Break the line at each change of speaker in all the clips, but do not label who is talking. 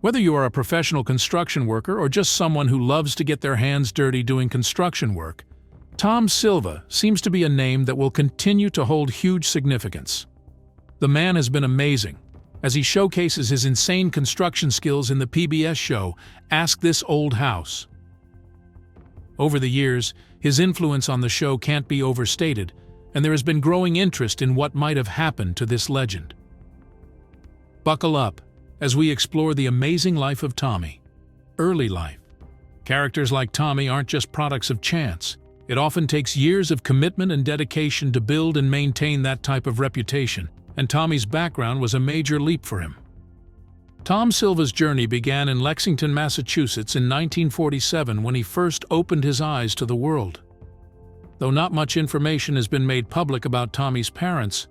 Whether you are a professional construction worker or just someone who loves to get their hands dirty doing construction work, Tom Silva seems to be a name that will continue to hold huge significance. The man has been amazing, as he showcases his insane construction skills in the PBS show Ask This Old House. Over the years, his influence on the show can't be overstated, and there has been growing interest in what might have happened to this legend. Buckle up as we explore the amazing life of Tommy. Early life. Characters like Tommy aren't just products of chance. It often takes years of commitment and dedication to build and maintain that type of reputation, and Tommy's background was a major leap for him. Tom Silva's journey began in Lexington, Massachusetts in 1947 when he first opened his eyes to the world. Though not much information has been made public about Tommy's parents,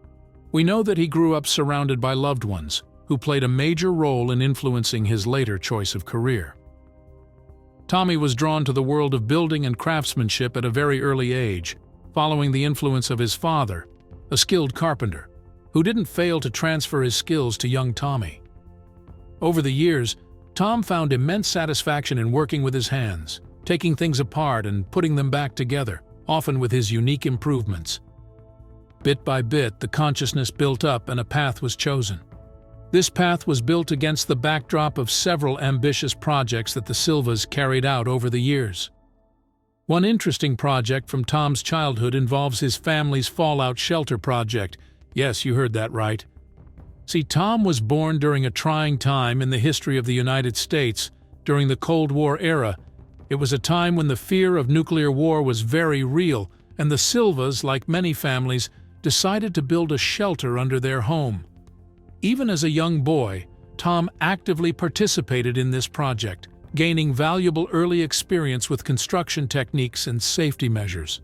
we know that he grew up surrounded by loved ones who played a major role in influencing his later choice of career. Tommy was drawn to the world of building and craftsmanship at a very early age, following the influence of his father, a skilled carpenter, who didn't fail to transfer his skills to young Tommy. Over the years, Tom found immense satisfaction in working with his hands, taking things apart and putting them back together, often with his unique improvements. Bit by bit, the consciousness built up and a path was chosen. This path was built against the backdrop of several ambitious projects that the Silvas carried out over the years. One interesting project from Tom's childhood involves his family's fallout shelter project. Yes, you heard that right. See, Tom was born during a trying time in the history of the United States. During the Cold War era, it was a time when the fear of nuclear war was very real, and the Silvas, like many families, decided to build a shelter under their home. Even as a young boy, Tom actively participated in this project, gaining valuable early experience with construction techniques and safety measures.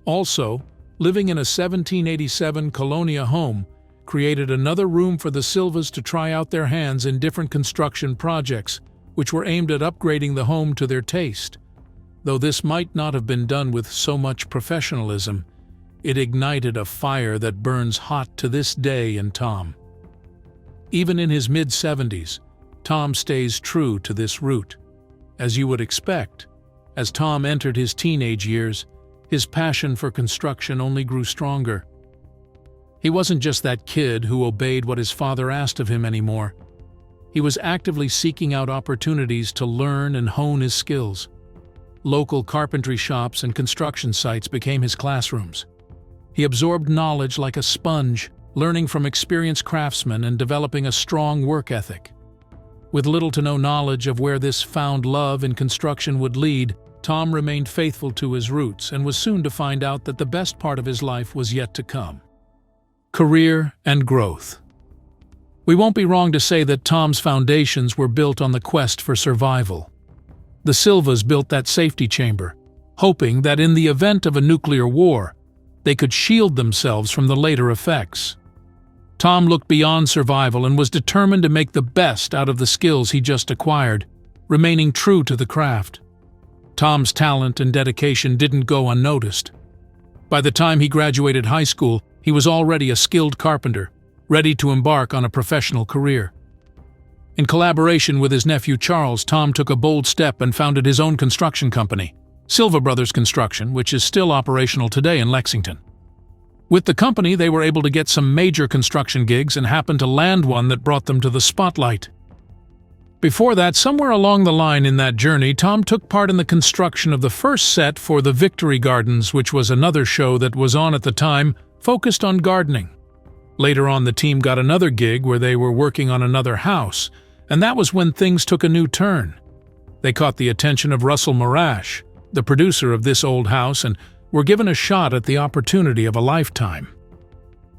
Also, living in a 1787 Colonia home created another room for the Silvas to try out their hands in different construction projects, which were aimed at upgrading the home to their taste. Though this might not have been done with so much professionalism, it ignited a fire that burns hot to this day in Tom. Even in his mid-70s, Tom stays true to this root. As you would expect, as Tom entered his teenage years, his passion for construction only grew stronger. He wasn't just that kid who obeyed what his father asked of him anymore. He was actively seeking out opportunities to learn and hone his skills. Local carpentry shops and construction sites became his classrooms. He absorbed knowledge like a sponge, learning from experienced craftsmen and developing a strong work ethic. With little to no knowledge of where this found love in construction would lead, Tom remained faithful to his roots and was soon to find out that the best part of his life was yet to come. Career and growth. We won't be wrong to say that Tom's foundations were built on the quest for survival. The Silvas built that safety chamber, hoping that in the event of a nuclear war, they could shield themselves from the later effects. Tom looked beyond survival and was determined to make the best out of the skills he just acquired, remaining true to the craft. Tom's talent and dedication didn't go unnoticed. By the time he graduated high school, he was already a skilled carpenter, ready to embark on a professional career. In collaboration with his nephew Charles, Tom took a bold step and founded his own construction company, Silva Brothers Construction, which is still operational today in Lexington. With the company, they were able to get some major construction gigs and happened to land one that brought them to the spotlight. Before that, somewhere along the line in that journey, Tom took part in the construction of the first set for the Victory Gardens, which was another show that was on at the time, focused on gardening. Later on, the team got another gig where they were working on another house, and that was when things took a new turn. They caught the attention of Russell Marash, the producer of This Old House, and were given a shot at the opportunity of a lifetime.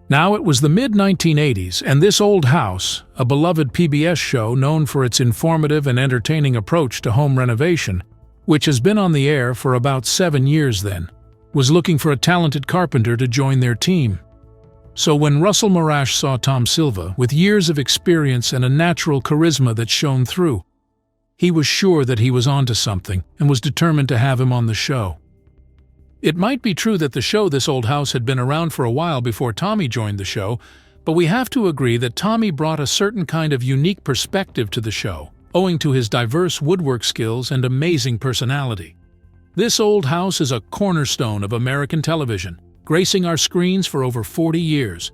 Now it was the mid-1980s, and This Old House, a beloved PBS show known for its informative and entertaining approach to home renovation, which has been on the air for about 7 years then, was looking for a talented carpenter to join their team. So when Russell Marash saw Tom Silva, with years of experience and a natural charisma that shone through, he was sure that he was onto something and was determined to have him on the show. It might be true that the show This Old House had been around for a while before Tommy joined the show, but we have to agree that Tommy brought a certain kind of unique perspective to the show, owing to his diverse woodwork skills and amazing personality. This old house is a cornerstone of American television, gracing our screens for over 40 years.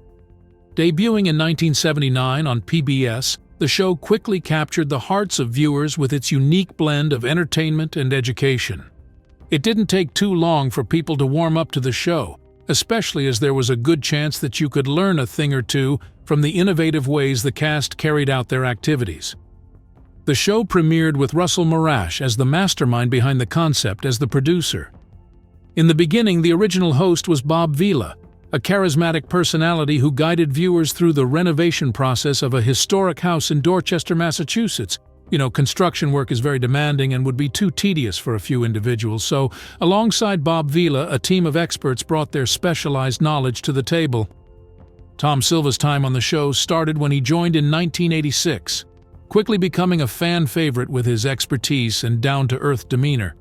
Debuting in 1979 on PBS, the show quickly captured the hearts of viewers with its unique blend of entertainment and education. It didn't take too long for people to warm up to the show, especially as there was a good chance that you could learn a thing or two from the innovative ways the cast carried out their activities. The show premiered with Russell Marash as the mastermind behind the concept as the producer. In the beginning, the original host was Bob Vila, a charismatic personality who guided viewers through the renovation process of a historic house in Dorchester, Massachusetts. Construction work is very demanding and would be too tedious for a few individuals, so alongside Bob Vila, a team of experts brought their specialized knowledge to the table. Tom Silva's time on the show started when he joined in 1986, quickly becoming a fan favorite with his expertise and down-to-earth demeanor.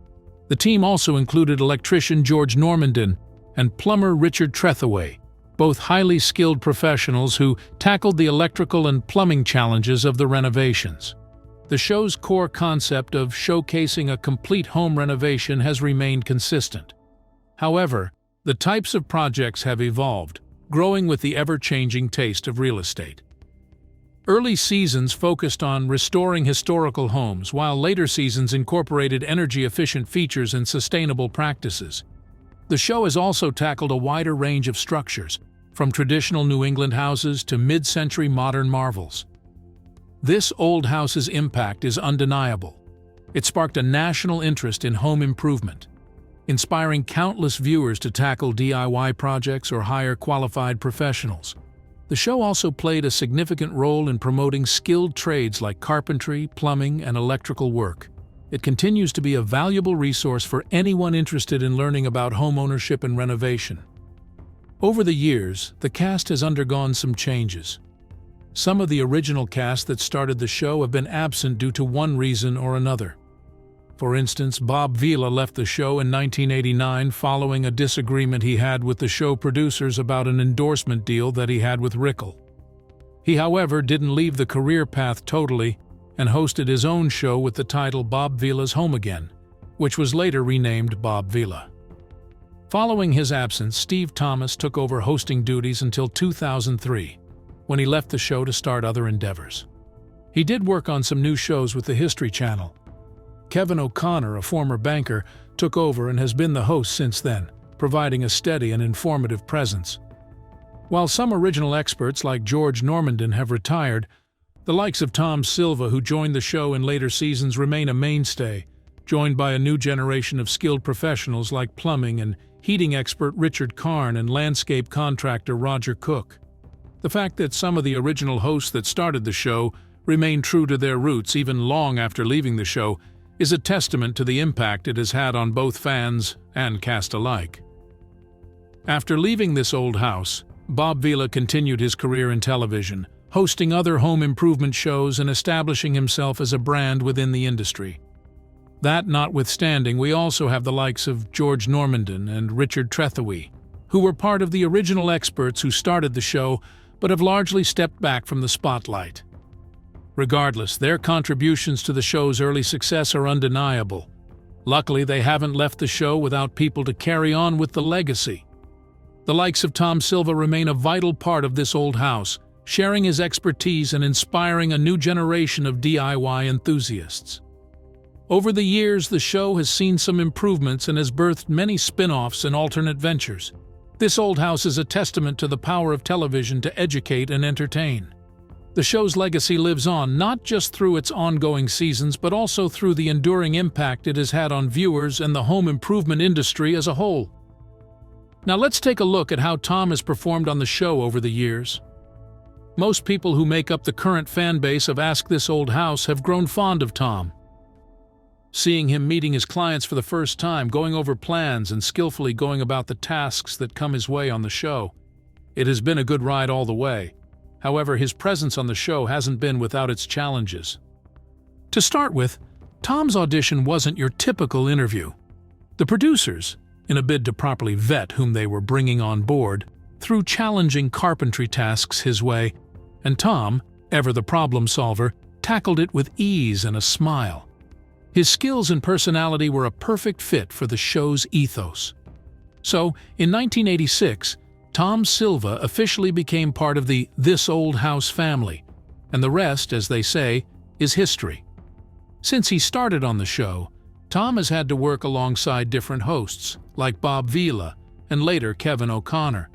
The team also included electrician George Normandin and plumber Richard Trethewey, both highly skilled professionals who tackled the electrical and plumbing challenges of the renovations. The show's core concept of showcasing a complete home renovation has remained consistent. However, the types of projects have evolved, growing with the ever-changing taste of real estate. Early seasons focused on restoring historical homes, while later seasons incorporated energy-efficient features and sustainable practices. The show has also tackled a wider range of structures, from traditional New England houses to mid-century modern marvels. This old house's impact is undeniable. It sparked a national interest in home improvement, inspiring countless viewers to tackle DIY projects or hire qualified professionals. The show also played a significant role in promoting skilled trades like carpentry, plumbing, and electrical work. It continues to be a valuable resource for anyone interested in learning about homeownership and renovation. Over the years, the cast has undergone some changes. Some of the original cast that started the show have been absent due to one reason or another. For instance, Bob Vila left the show in 1989 following a disagreement he had with the show producers about an endorsement deal that he had with Rickle. He, however, didn't leave the career path totally and hosted his own show with the title Bob Vila's Home Again, which was later renamed Bob Vila. Following his absence, Steve Thomas took over hosting duties until 2003, when he left the show to start other endeavors. He did work on some new shows with the History Channel. Kevin O'Connor, a former banker, took over and has been the host since then, providing a steady and informative presence. While some original experts like George Normandin have retired, the likes of Tom Silva, who joined the show in later seasons, remain a mainstay, joined by a new generation of skilled professionals like plumbing and heating expert Richard Karn and landscape contractor Roger Cook. The fact that some of the original hosts that started the show remain true to their roots even long after leaving the show is a testament to the impact it has had on both fans and cast alike. After leaving this old house, Bob Vila continued his career in television, hosting other home improvement shows and establishing himself as a brand within the industry. That notwithstanding, we also have the likes of George Normandin and Richard Trethewey, who were part of the original experts who started the show but have largely stepped back from the spotlight. Regardless, their contributions to the show's early success are undeniable. Luckily, they haven't left the show without people to carry on with the legacy. The likes of Tom Silva remain a vital part of this old house, sharing his expertise and inspiring a new generation of DIY enthusiasts. Over the years, the show has seen some improvements and has birthed many spin-offs and alternate ventures. This old house is a testament to the power of television to educate and entertain. The show's legacy lives on not just through its ongoing seasons, but also through the enduring impact it has had on viewers and the home improvement industry as a whole. Now let's take a look at how Tom has performed on the show over the years. Most people who make up the current fan base of Ask This Old House have grown fond of Tom. Seeing him meeting his clients for the first time, going over plans, and skillfully going about the tasks that come his way on the show. It has been a good ride all the way. However, his presence on the show hasn't been without its challenges. To start with, Tom's audition wasn't your typical interview. The producers, in a bid to properly vet whom they were bringing on board, threw challenging carpentry tasks his way, and Tom, ever the problem solver, tackled it with ease and a smile. His skills and personality were a perfect fit for the show's ethos. So, in 1986, Tom Silva officially became part of the This Old House family, and the rest, as they say, is history. Since he started on the show, Tom has had to work alongside different hosts, like Bob Vila and later Kevin O'Connor,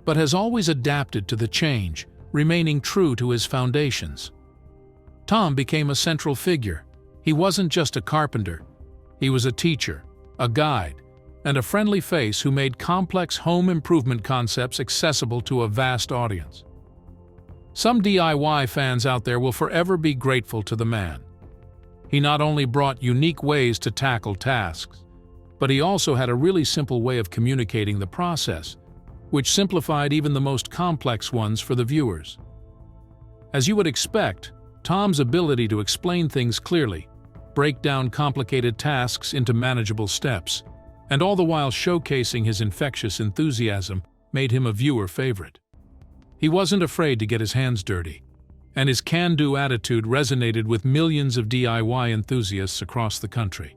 but has always adapted to the change, remaining true to his foundations. Tom became a central figure. He wasn't just a carpenter. He was a teacher, a guide, and a friendly face who made complex home improvement concepts accessible to a vast audience. Some DIY fans out there will forever be grateful to the man. He not only brought unique ways to tackle tasks, but he also had a really simple way of communicating the process, which simplified even the most complex ones for the viewers. As you would expect, Tom's ability to explain things clearly, break down complicated tasks into manageable steps, and all the while showcasing his infectious enthusiasm made him a viewer favorite. He wasn't afraid to get his hands dirty, and his can-do attitude resonated with millions of DIY enthusiasts across the country.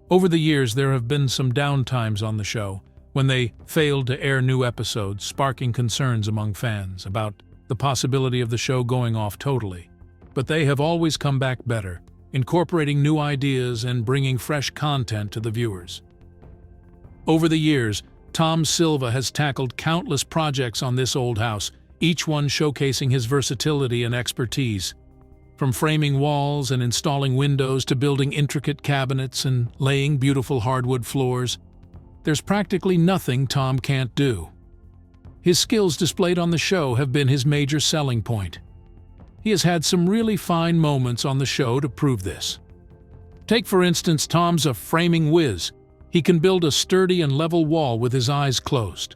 Over the years, there have been some downtimes on the show, when they failed to air new episodes, sparking concerns among fans about the possibility of the show going off totally. But they have always come back better, incorporating new ideas and bringing fresh content to the viewers. Over the years, Tom Silva has tackled countless projects on This Old House, each one showcasing his versatility and expertise. From framing walls and installing windows to building intricate cabinets and laying beautiful hardwood floors, there's practically nothing Tom can't do. His skills displayed on the show have been his major selling point. He has had some really fine moments on the show to prove this. Take, for instance, Tom's a framing whiz. He can build a sturdy and level wall with his eyes closed.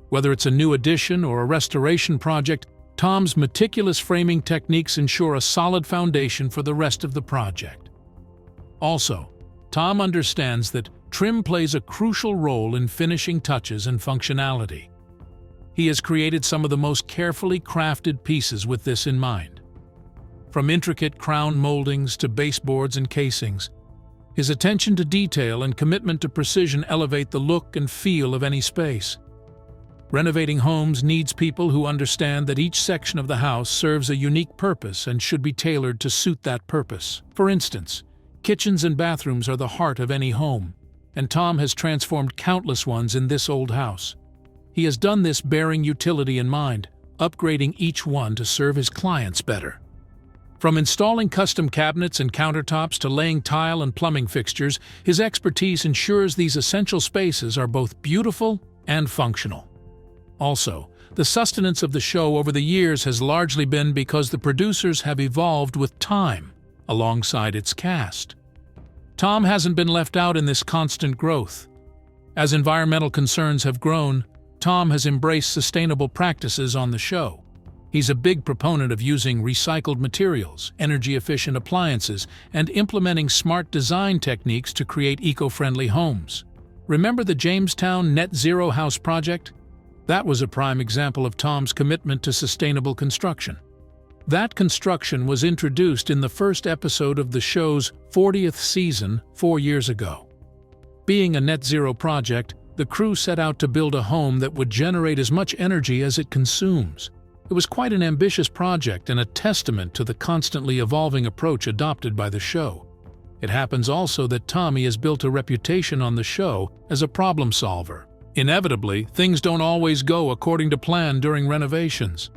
Whether it's a new addition or a restoration project, Tom's meticulous framing techniques ensure a solid foundation for the rest of the project. Also, Tom understands that trim plays a crucial role in finishing touches and functionality. He has created some of the most carefully crafted pieces with this in mind. From intricate crown moldings to baseboards and casings, his attention to detail and commitment to precision elevate the look and feel of any space. Renovating homes needs people who understand that each section of the house serves a unique purpose and should be tailored to suit that purpose. For instance, kitchens and bathrooms are the heart of any home, and Tom has transformed countless ones in This Old House. He has done this bearing utility in mind, upgrading each one to serve his clients better. From installing custom cabinets and countertops to laying tile and plumbing fixtures, his expertise ensures these essential spaces are both beautiful and functional. Also, the sustenance of the show over the years has largely been because the producers have evolved with time, alongside its cast. Tom hasn't been left out in this constant growth. As environmental concerns have grown, Tom has embraced sustainable practices on the show. He's a big proponent of using recycled materials, energy-efficient appliances, and implementing smart design techniques to create eco-friendly homes. Remember the Jamestown Net Zero House project? That was a prime example of Tom's commitment to sustainable construction. That construction was introduced in the first episode of the show's 40th season 4 years ago. Being a net zero project, the crew set out to build a home that would generate as much energy as it consumes. It was quite an ambitious project and a testament to the constantly evolving approach adopted by the show. It happens also that Tommy has built a reputation on the show as a problem solver. Inevitably, things don't always go according to plan during renovations.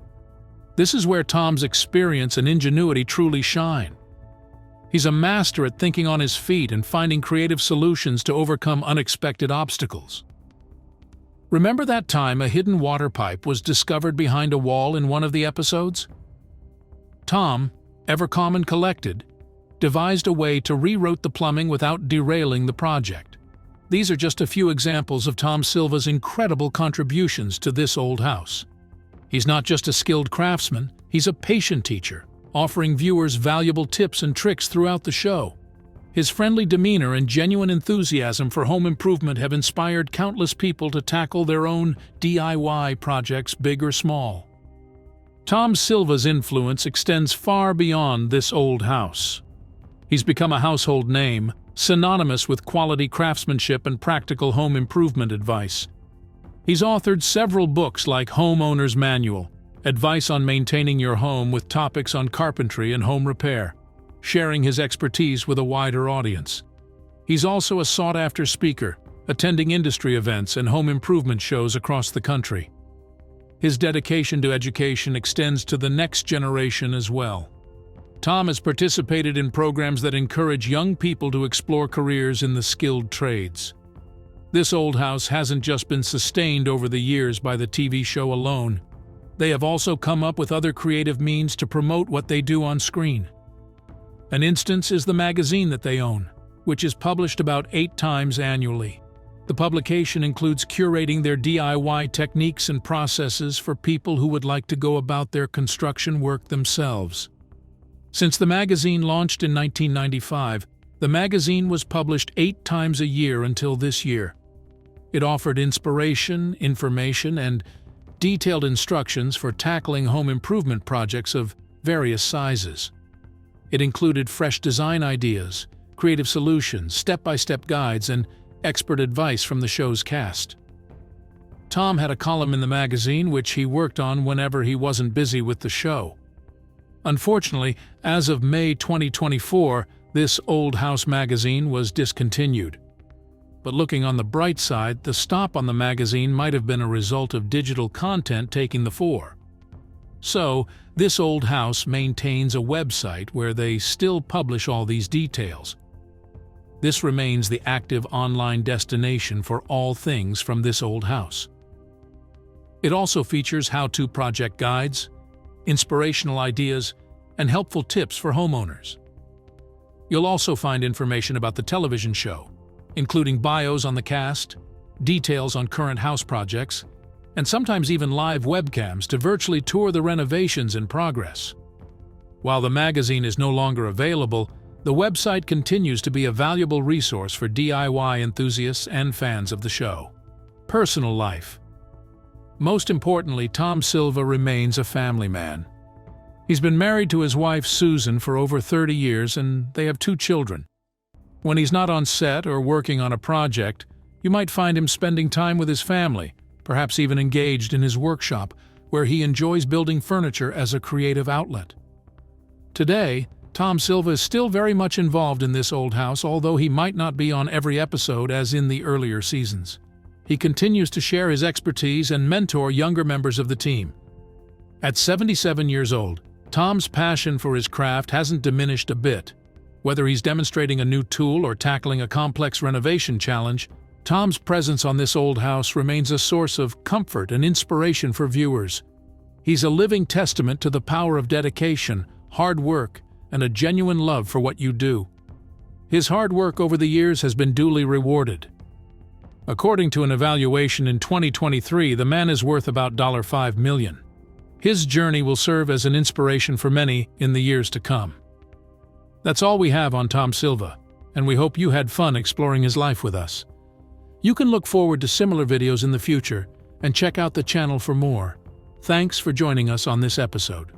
This is where Tom's experience and ingenuity truly shine. He's a master at thinking on his feet and finding creative solutions to overcome unexpected obstacles. Remember that time a hidden water pipe was discovered behind a wall in one of the episodes? Tom, ever calm and collected, devised a way to reroute the plumbing without derailing the project. These are just a few examples of Tom Silva's incredible contributions to This Old House. He's not just a skilled craftsman, he's a patient teacher, offering viewers valuable tips and tricks throughout the show. His friendly demeanor and genuine enthusiasm for home improvement have inspired countless people to tackle their own DIY projects, big or small. Tom Silva's influence extends far beyond this old house. He's become a household name, synonymous with quality craftsmanship and practical home improvement advice. He's authored several books like Homeowner's Manual, Advice on Maintaining Your Home with topics on carpentry and home repair, sharing his expertise with a wider audience. He's also a sought-after speaker, attending industry events and home improvement shows across the country. His dedication to education extends to the next generation as well. Tom has participated in programs that encourage young people to explore careers in the skilled trades. This old house hasn't just been sustained over the years by the TV show alone. They have also come up with other creative means to promote what they do on screen. An instance is the magazine that they own, which is published about 8 times annually. The publication includes curating their DIY techniques and processes for people who would like to go about their construction work themselves. Since the magazine launched in 1995, the magazine was published 8 times a year until this year. It offered inspiration, information, and detailed instructions for tackling home improvement projects of various sizes. It included fresh design ideas, creative solutions, step-by-step guides, and expert advice from the show's cast. Tom had a column in the magazine which he worked on whenever he wasn't busy with the show. Unfortunately, as of May 2024, this old house magazine was discontinued. But looking on the bright side, the stop on the magazine might have been a result of digital content taking the fore. So, this old house maintains a website where they still publish all these details. This remains the active online destination for all things from this old house. It also features how-to project guides, inspirational ideas, and helpful tips for homeowners. You'll also find information about the television show, including bios on the cast, details on current house projects, and sometimes even live webcams to virtually tour the renovations in progress. While the magazine is no longer available, the website continues to be a valuable resource for DIY enthusiasts and fans of the show. Personal life. Most importantly, Tom Silva remains a family man. He's been married to his wife Susan for over 30 years and they have 2 children. When he's not on set or working on a project, you might find him spending time with his family, perhaps even engaged in his workshop, where he enjoys building furniture as a creative outlet. Today, Tom Silva is still very much involved in this old house, although he might not be on every episode as in the earlier seasons. He continues to share his expertise and mentor younger members of the team. At 77 years old, Tom's passion for his craft hasn't diminished a bit. Whether he's demonstrating a new tool or tackling a complex renovation challenge, Tom's presence on this old house remains a source of comfort and inspiration for viewers. He's a living testament to the power of dedication, hard work, and a genuine love for what you do. His hard work over the years has been duly rewarded. According to an evaluation in 2023, the man is worth about $5 million. His journey will serve as an inspiration for many in the years to come. That's all we have on Tom Silva, and we hope you had fun exploring his life with us. You can look forward to similar videos in the future and check out the channel for more. Thanks for joining us on this episode.